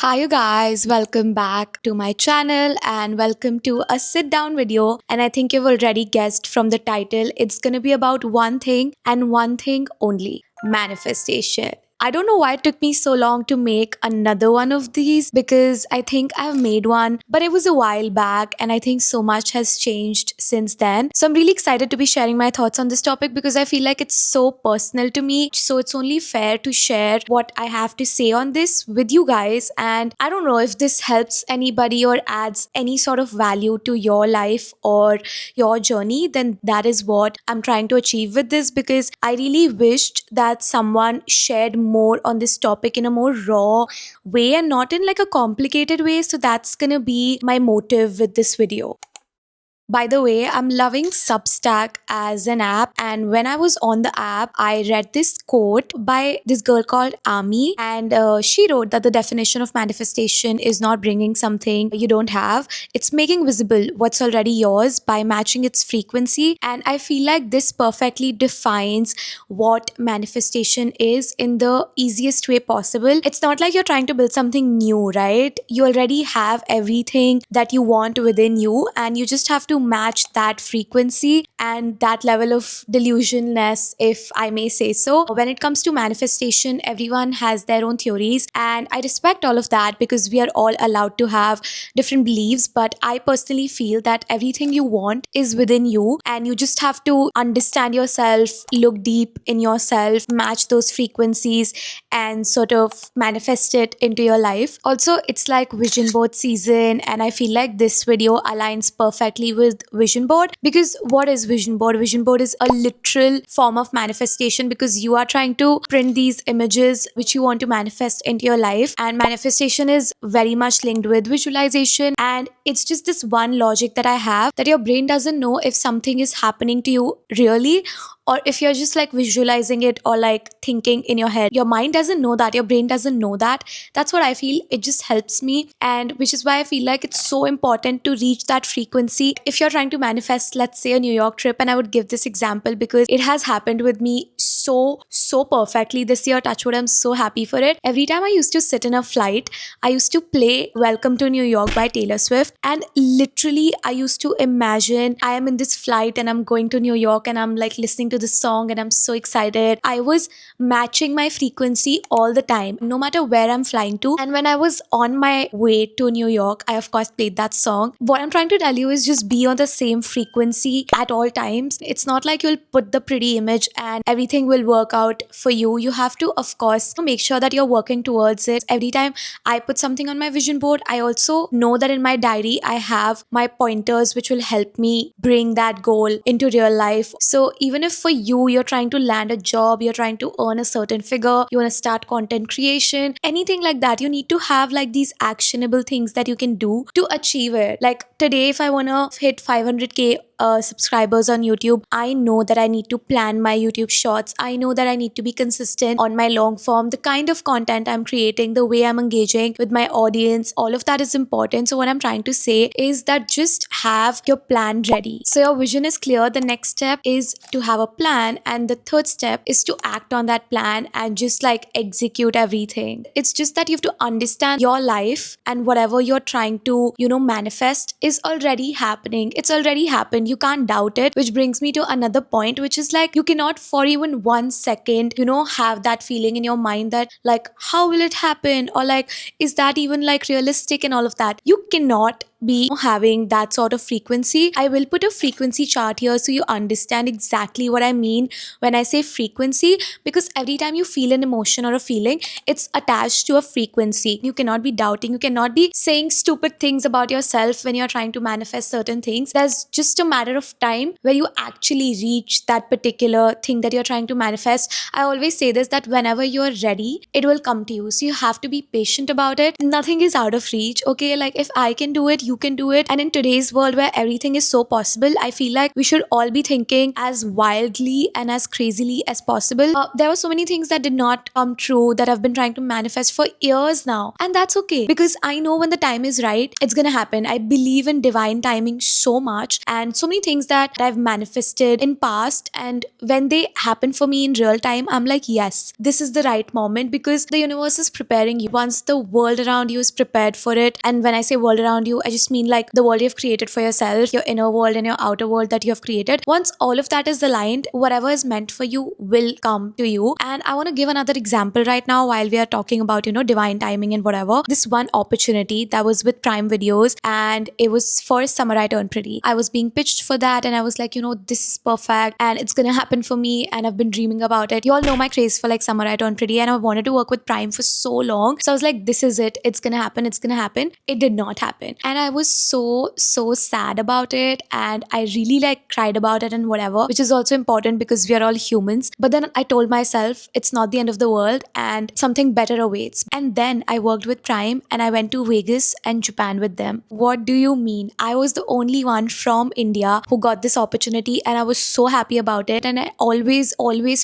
Hi you guys, welcome back to my channel and welcome to a sit down video. And I think you've already guessed from the title, it's gonna be about one thing and one thing only: manifestation. I don't know why it took me so long to make another one of these because I think I've made one, but it was a while back and I think so much has changed since then. So I'm really excited to be sharing my thoughts on this topic because I feel like it's so personal to me. So it's only fair to share what I have to say on this with you guys. And I don't know if this helps anybody or adds any sort of value to your life or your journey, then that is what I'm trying to achieve with this because I really wished that someone shared more on this topic in a more raw way and not in like a complicated way. So that's gonna be my motive with this video. By the way, I'm loving Substack as an app. And when I was on the app, I read this quote by this girl called Ami. And she wrote that the definition of manifestation is not bringing something you don't have, it's making visible what's already yours by matching its frequency. And I feel like this perfectly defines what manifestation is in the easiest way possible. It's not like you're trying to build something new, right? You already have everything that you want within you, and you just have to match that frequency and that level of delusionless, if I may say so. When it comes to manifestation, everyone has their own theories, and I respect all of that because we are all allowed to have different beliefs. But I personally feel that everything you want is within you, and you just have to understand yourself, look deep in yourself, match those frequencies, and sort of manifest it into your life. Also, it's like vision board season, and I feel like this video aligns perfectly with vision board because what is vision board? Vision board is a literal form of manifestation because you are trying to print these images which you want to manifest into your life, and manifestation is very much linked with visualization. And it's just this one logic that I have, that your brain doesn't know if something is happening to you really, or if you're just like visualizing it or like thinking in your head. Your mind doesn't know that, your brain doesn't know that. That's what I feel. It just helps me, and which is why I feel like it's so important to reach that frequency. If you're trying to manifest, let's say, a New York trip, and I would give this example because it has happened with me so perfectly this year. Touchwood, I'm so happy for it. Every time I used to sit in a flight, I used to play Welcome to New York by Taylor Swift, and literally I used to imagine I am in this flight and I'm going to New York and I'm like listening to this song and I'm so excited. I was matching my frequency all the time, no matter where I'm flying to. And when I was on my way to New York, I of course played that song. What I'm trying to tell you is just be on the same frequency at all times. It's not like you'll put the pretty image and everything will work out for you. You have to, of course, make sure that you're working towards it. Every time I put something on my vision board, I also know that in my diary I have my pointers which will help me bring that goal into real life. So even if for you, you're trying to land a job, you're trying to earn a certain figure, you want to start content creation, anything like that, you need to have like these actionable things that you can do to achieve it. Like today, if I want to hit 500k subscribers on YouTube, I know that I need to plan my YouTube shorts. I know that I need to be consistent on my long form, the kind of content I'm creating, the way I'm engaging with my audience, all of that is important. So what I'm trying to say is that just have your plan ready. So your vision is clear. The next step is to have a plan, and the third step is to act on that plan and just like execute everything. It's just that you have to understand your life, and whatever you're trying to, manifest is already happening. It's already happened. You can't doubt it. Which brings me to another point, which is like you cannot for even 1 second, have that feeling in your mind that like, how will it happen? Or like, is that even like realistic and all of that? You cannot be having that sort of frequency. I will put a frequency chart here so you understand exactly what I mean when I say frequency, because every time you feel an emotion or a feeling, it's attached to a frequency. You cannot be doubting, you cannot be saying stupid things about yourself when you're trying to manifest certain things. There's just a matter of time where you actually reach that particular thing that you're trying to manifest. I always say this, that whenever you're ready, it will come to you. So you have to be patient about it. Nothing is out of reach, okay? Like if I can do it, you can do it. And in today's world where everything is so possible, I feel like we should all be thinking as wildly and as crazily as possible. There were so many things that did not come true that I've been trying to manifest for years now, and that's okay because I know when the time is right, it's gonna happen. I believe in divine timing so much, and so many things that I've manifested in past, and when they happen for me in real time, I'm like, yes, this is the right moment because the universe is preparing you. Once the world around you is prepared for it, and when I say world around you, I just mean like the world you've created for yourself, your inner world and your outer world that you have created. Once all of that is aligned, whatever is meant for you will come to you. And I want to give another example right now while we are talking about, divine timing and whatever. This one opportunity that was with Prime Videos, and it was for Samurai Turn Pretty. I was being pitched for that, and I was like, this is perfect and it's gonna happen for me, and I've been dreaming about it. You all know my craze for like Samurai Turn Pretty, and I wanted to work with Prime for so long. So I was like, this is it. It's gonna happen. It's gonna happen. It did not happen. And I was so sad about it. And I really like cried about it and whatever, which is also important because we are all humans. But then I told myself it's not the end of the world and something better awaits. And then I worked with Prime and I went to Vegas and Japan with them. What do you mean? I was the only one from India who got this opportunity, and I was so happy about it. And I always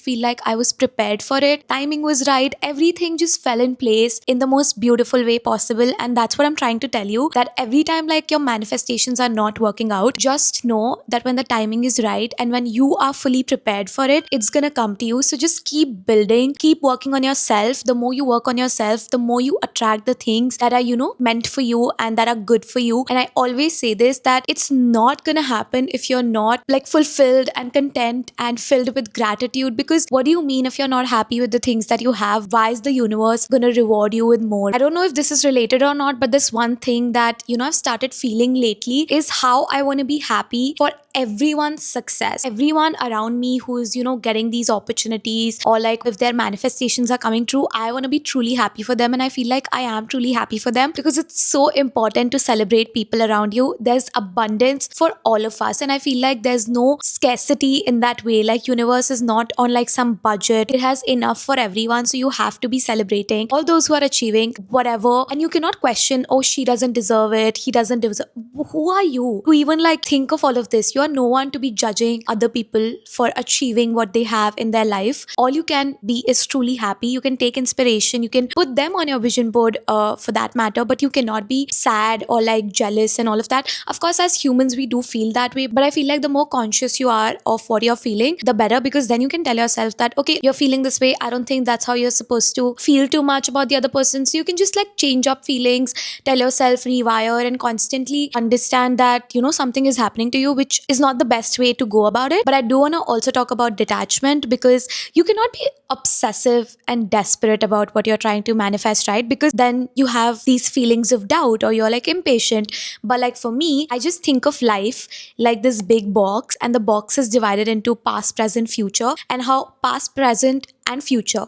feel like I was prepared for it. Timing was right. Everything just fell in place in the most beautiful way possible. And that's what I'm trying to tell you, that every time like your manifestations are not working out, just know that when the timing is right and when you are fully prepared for it, it's gonna come to you. So just keep building, keep working on yourself. The more you work on yourself, the more you attract the things that are, meant for you and that are good for you. And I always say this, that it's not gonna happen if you're not like fulfilled and content and filled with gratitude. Because what do you mean if you're not happy with the things that you have? Why is the universe gonna reward you with more? I don't know if this is related or not, but this one thing that, I've started feeling lately is how I want to be happy for everyone's success, everyone around me who's, getting these opportunities, or like if their manifestations are coming true, I want to be truly happy for them. And I feel like I am truly happy for them because it's so important to celebrate people around you. There's abundance for all of us, and I feel like there's no scarcity in that way. Like universe is not on like some budget. It has enough for everyone. So you have to be celebrating all those who are achieving whatever, and you cannot question, oh, she doesn't deserve it, he doesn't deserve. Who are you to even like think of all of this? You are no one to be judging other people for achieving what they have in their life. All you can be is truly happy. You can take inspiration, you can put them on your vision board for that matter, but you cannot be sad or like jealous and all of that. Of course, as humans we do feel that way, but I feel like the more conscious you are of what you're feeling, the better, because then you can tell yourself that, okay, you're feeling this way, I don't think that's how you're supposed to feel too much about the other person. So you can just like change up feelings, tell yourself, rewire, and constantly understand that, something is happening to you, which is not the best way to go about it. But I do want to also talk about detachment, because you cannot be obsessive and desperate about what you're trying to manifest, right? Because then you have these feelings of doubt or you're like impatient. But like for me, I just think of life like this big box, and the box is divided into past, present, future, and how past, present, and future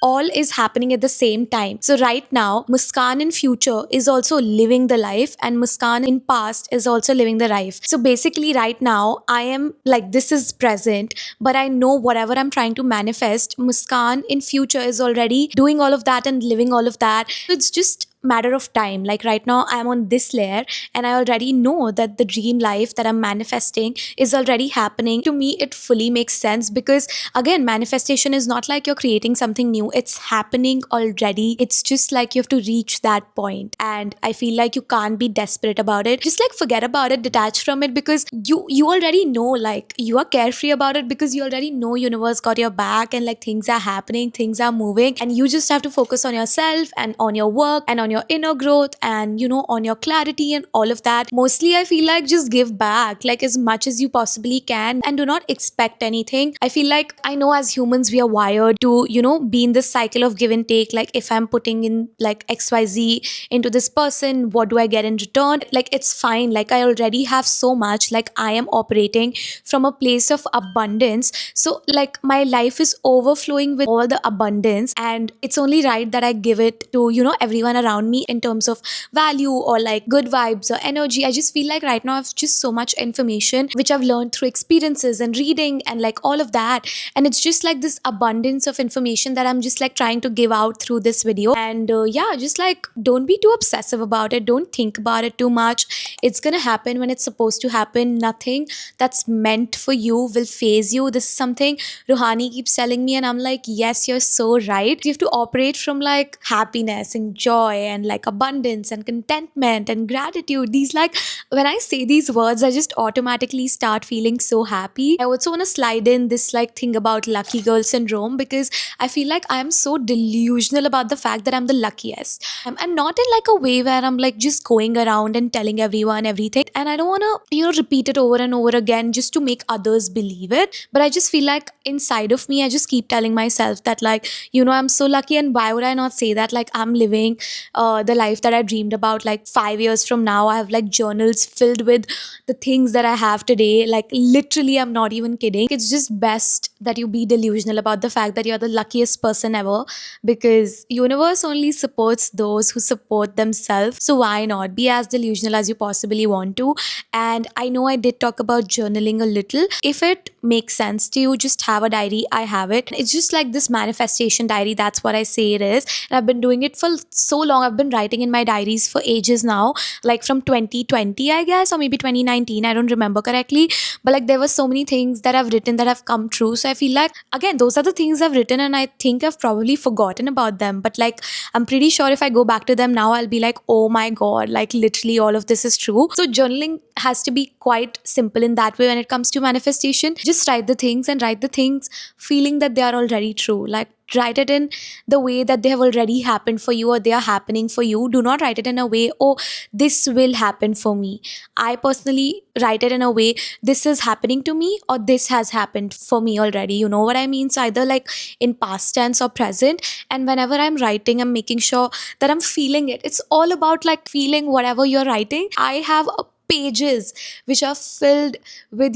all is happening at the same time. So right now, Muskan in future is also living the life, and Muskan in past is also living the life. So basically right now, I am like, this is present, but I know whatever I'm trying to manifest, Muskan in future is already doing all of that and living all of that. So it's just matter of time. Like right now I'm on this layer, and I already know that the dream life that I'm manifesting is already happening. To me it fully makes sense, because again, manifestation is not like you're creating something new, it's happening already. It's just like you have to reach that point, and I feel like you can't be desperate about it. Just like forget about it, detach from it, because you already know, like you are carefree about it, because you already know universe got your back, and like things are happening, things are moving, and you just have to focus on yourself and on your work and on your inner growth and on your clarity and all of that. Mostly I feel like just give back like as much as you possibly can, and do not expect anything. I feel like, I know as humans we are wired to be in this cycle of give and take. Like if I'm putting in like XYZ into this person, what do I get in return? Like it's fine, like I already have so much, like I am operating from a place of abundance. So like my life is overflowing with all the abundance, and it's only right that I give it to everyone around around me in terms of value or like good vibes or energy. I just feel like right now I've just so much information which I've learned through experiences and reading and like all of that. And it's just like this abundance of information that I'm just like trying to give out through this video. And yeah, just like don't be too obsessive about it. Don't think about it too much. It's gonna happen when it's supposed to happen. Nothing that's meant for you will phase you. This is something Ruhani keeps telling me, and I'm like, yes, you're so right. You have to operate from like happiness and joy and like abundance and contentment and gratitude. These like when I say these words, I just automatically start feeling so happy. I also want to slide in this like thing about lucky girl syndrome because I feel like I'm so delusional about the fact that I'm the luckiest. And not in like a way where I'm like just going around and telling everyone everything. And I don't want to, repeat it over and over again just to make others believe it. But I just feel like inside of me, I just keep telling myself that like, I'm so lucky. And why would I not say that? Like I'm living the life that I dreamed about like 5 years from now. I have like journals filled with the things that I have today. Like literally, I'm not even kidding. It's just best that you be delusional about the fact that you're the luckiest person ever, because universe only supports those who support themselves. So why not be as delusional as you possibly want to? And I know I did talk about journaling a little. If it makes sense to you, just have a diary. I have it. It's just like this manifestation diary. That's what I say it is. And I've been doing it for so long. I've been writing in my diaries for ages now, like from 2020, I guess, or maybe 2019. I don't remember correctly. But like there were so many things that I've written that have come true. So I feel like, again, those are the things I've written and I think I've probably forgotten about them. But like, I'm pretty sure if I go back to them now, I'll be like, oh my God, like literally all of this is true. So journaling has to be quite simple in that way when it comes to manifestation. Just write the things and write the things feeling that they are already true. Like write it in the way that they have already happened for you or they are happening for you. Do not write it in a way, oh, this will happen for me. I personally write it in a way, this is happening to me or this has happened for me already. You know what I mean? So either like in past tense or present. And whenever I'm writing, I'm making sure that I'm feeling it. It's all about like feeling whatever you're writing. I have pages which are filled with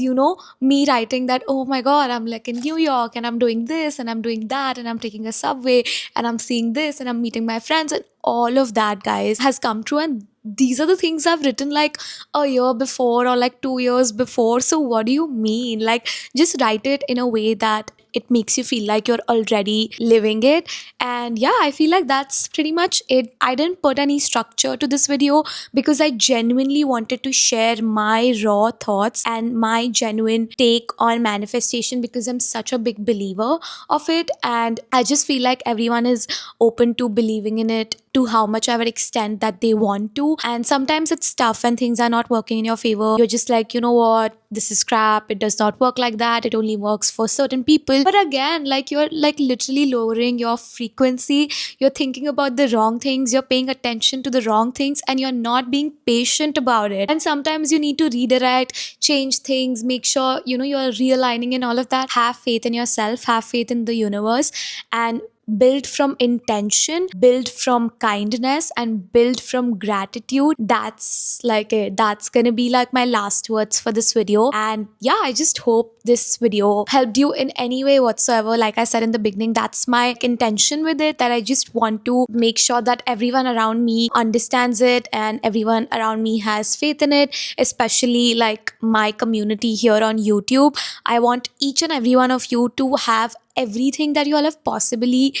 me writing that, oh my God, I'm like in New York and I'm doing this and I'm doing that and I'm taking a subway and I'm seeing this and I'm meeting my friends, and all of that, guys, has come true. And these are the things I've written like a year before or like 2 years before. So what do you mean? Like just write it in a way that it makes you feel like you're already living it. And yeah, I feel like that's pretty much it. I didn't put any structure to this video because I genuinely wanted to share my raw thoughts and my genuine take on manifestation, because I'm such a big believer of it. And I just feel like everyone is open to believing in it to how much ever extent that they want to. And sometimes it's tough when things are not working in your favor. You're just like, you know what, this is crap. It does not work like that. It only works for certain people. But again, like you're like literally lowering your frequency. You're thinking about the wrong things. You're paying attention to the wrong things and you're not being patient about it. And sometimes you need to redirect, change things, make sure, you're realigning and all of that. Have faith in yourself, have faith in the universe, and build from intention, build from kindness, and build from gratitude. That's like it. That's gonna be like my last words for this video. And yeah, I just hope this video helped you in any way whatsoever. Like I said in the beginning, that's my intention with it, that I just want to make sure that everyone around me understands it and everyone around me has faith in it, especially like my community here on YouTube. I want each and every one of you to have everything that you all have possibly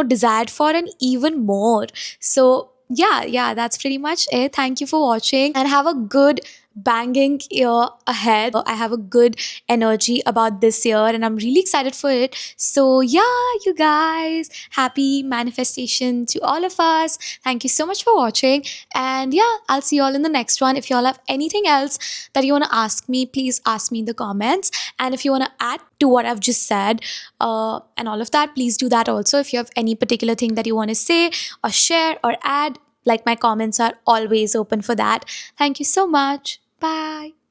desired for, and even more. So yeah, that's pretty much it. Thank you for watching and have a good banging year ahead. I have a good energy about this year and I'm really excited for it. So yeah, you guys, happy manifestation to all of us. Thank you so much for watching, and yeah, I'll see you all in the next one. If you all have anything else that you want to ask me, please ask me in the comments. And if you want to add to what I've just said and all of that, please do that also. If you have any particular thing that you want to say or share or add, like my comments are always open for that. Thank you so much. Bye.